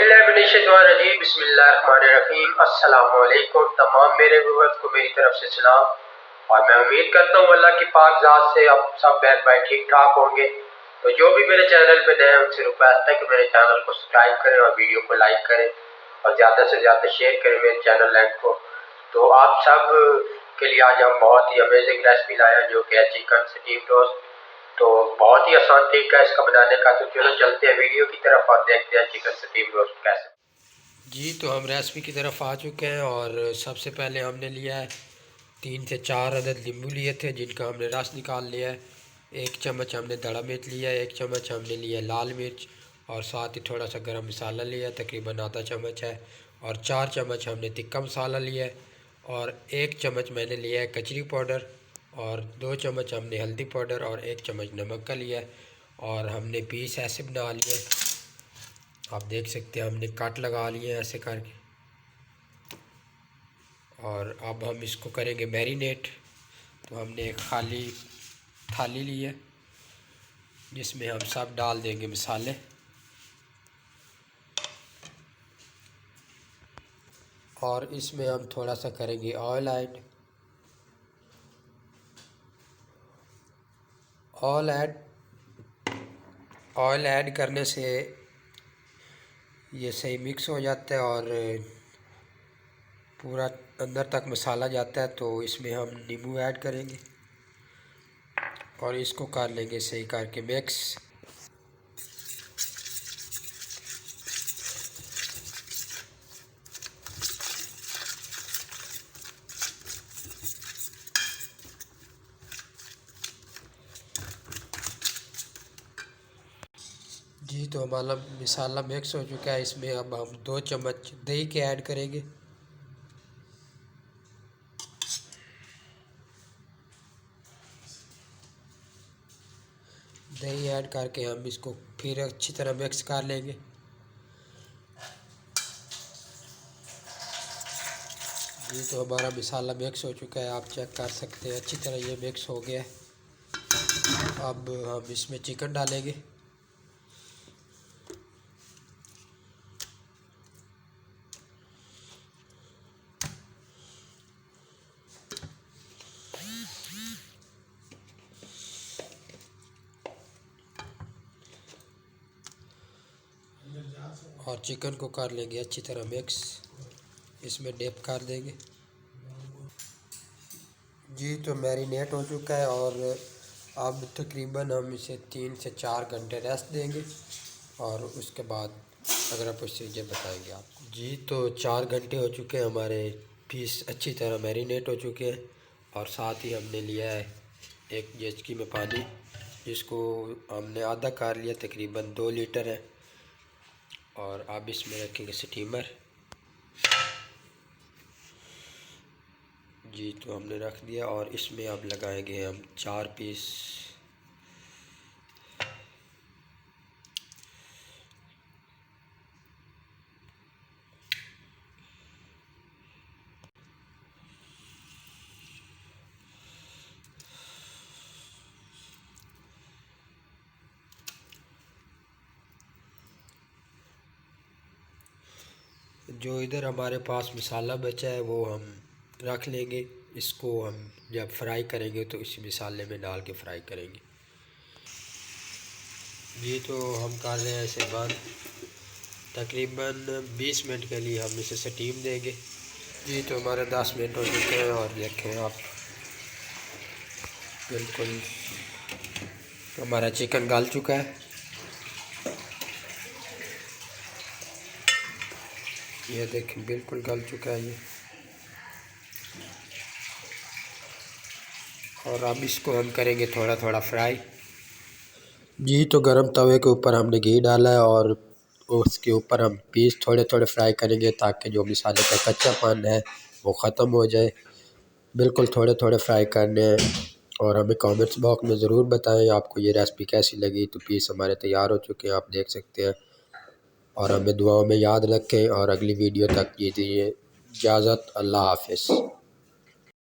बिल्लाहिमिनश्शैतानिर्रजीम बिस्मिल्लाहिर्रहमानिर्रहीम। अस्सलाम वालेकुम तमाम मेरे व्यूअर्स को मेरी तरफ से सलाम, और मैं उम्मीद करता हूँ अल्लाह की पाक ज़ात से आप सब बहन भाई ठीक ठाक होंगे। तो जो भी मेरे चैनल पे नए हैं उनसे रिक्वेस्ट है कि मेरे चैनल को सब्सक्राइब करें और वीडियो को लाइक करें और ज़्यादा से ज़्यादा शेयर करें मेरे चैनल लाइक को। तो आप सब के लिए आज हम बहुत ही अमेजिंग रेसिपी लाए हैं जो कि है चिकन स्टीम रोस्ट। तो बहुत ही आसान तरीका है इसका बनाने का। तो चलो चलते हैं वीडियो की तरफ और देखते हैं चिकन स्टीम रोस्ट कैसे। जी तो हम रेसिपी की तरफ आ चुके हैं और सबसे पहले हमने लिया है 3 से 4 अदद नींबू लिए थे जिनका हमने रस निकाल लिया है। 1 चम्मच हमने दड़ा मिर्च लिया है, 1 चम्मच हमने लिया लाल मिर्च और साथ ही थोड़ा सा गरम मसाला लिया है, तकरीबन आधा चम्मच है, और 4 चम्मच हमने तिक्का मसाला लिया है, और 1 चम्मच मैंने लिया है कचरी पाउडर, और 2 चम्मच हमने हल्दी पाउडर और 1 चम्मच नमक का लिया है। और हमने पीस ऐसे बना लिए, आप देख सकते हैं हमने कट लगा लिए ऐसे करके। और अब हम इसको करेंगे मैरिनेट। तो हमने एक खाली थाली ली है जिसमें हम सब डाल देंगे मसाले, और इसमें हम थोड़ा सा करेंगे ऑयल ऐड। ऑयल ऐड करने से ये सही मिक्स हो जाता है और पूरा अंदर तक मसाला जाता है। तो इसमें हम नींबू ऐड करेंगे और इसको कर लेंगे सही करके मिक्स। जी तो हमारा मसाला मिक्स हो चुका है। इसमें अब हम 2 चम्मच दही के ऐड करेंगे। दही ऐड करके हम इसको फिर अच्छी तरह मिक्स कर लेंगे। जी तो हमारा मसाला मिक्स हो चुका है, आप चेक कर सकते हैं अच्छी तरह ये मिक्स हो गया है। अब हम इसमें चिकन डालेंगे। और चिकन को कर लेंगे अच्छी तरह मिक्स, इसमें डिप कर देंगे। जी तो मैरिनेट हो चुका है और अब तकरीबन हम इसे 3 से 4 घंटे रेस्ट देंगे और उसके बाद अगर प्रोसीजर बताएंगे आपको। जी तो 4 घंटे हो चुके हैं, हमारे पीस अच्छी तरह मैरिनेट हो चुके हैं। और साथ ही हमने लिया है 1 डेचकी में पानी, जिसको हमने आधा कर लिया, तकरीबन 2 लीटर है। और अब इसमें रखेंगे स्टीमर। जी तो हमने रख दिया और इसमें अब लगाएंगे हम 4 पीस। जो इधर हमारे पास मसाला बचा है वो हम रख लेंगे। इसको हम जब फ्राई करेंगे तो इस मसाले में डाल के फ्राई करेंगे। ये तो हम कर रहे हैं ऐसे बंद, तकरीबन 20 मिनट के लिए हम इसे स्टीम देंगे। जी तो हमारे 10 मिनट हो चुके हैं और देखें आप बिल्कुल हमारा चिकन गल चुका है। ये देखें बिल्कुल गल चुका है ये। और अब इसको हम करेंगे थोड़ा थोड़ा फ्राई। जी तो गरम तवे के ऊपर हमने घी डाला है और उसके ऊपर हम पीस थोड़े थोड़े फ्राई करेंगे ताकि जो मसाले का कच्चापन है वो ख़त्म हो जाए। बिल्कुल थोड़े थोड़े फ्राई करने हैं। और हमें कमेंट्स बॉक्स में ज़रूर बताएं आपको ये रेसिपी कैसी लगी। तो पीस हमारे तैयार हो चुके हैं, आप देख सकते हैं। और हमें दुआओं में याद रखें और अगली वीडियो तक दीजिए इजाज़त। अल्लाह हाफ़िज़।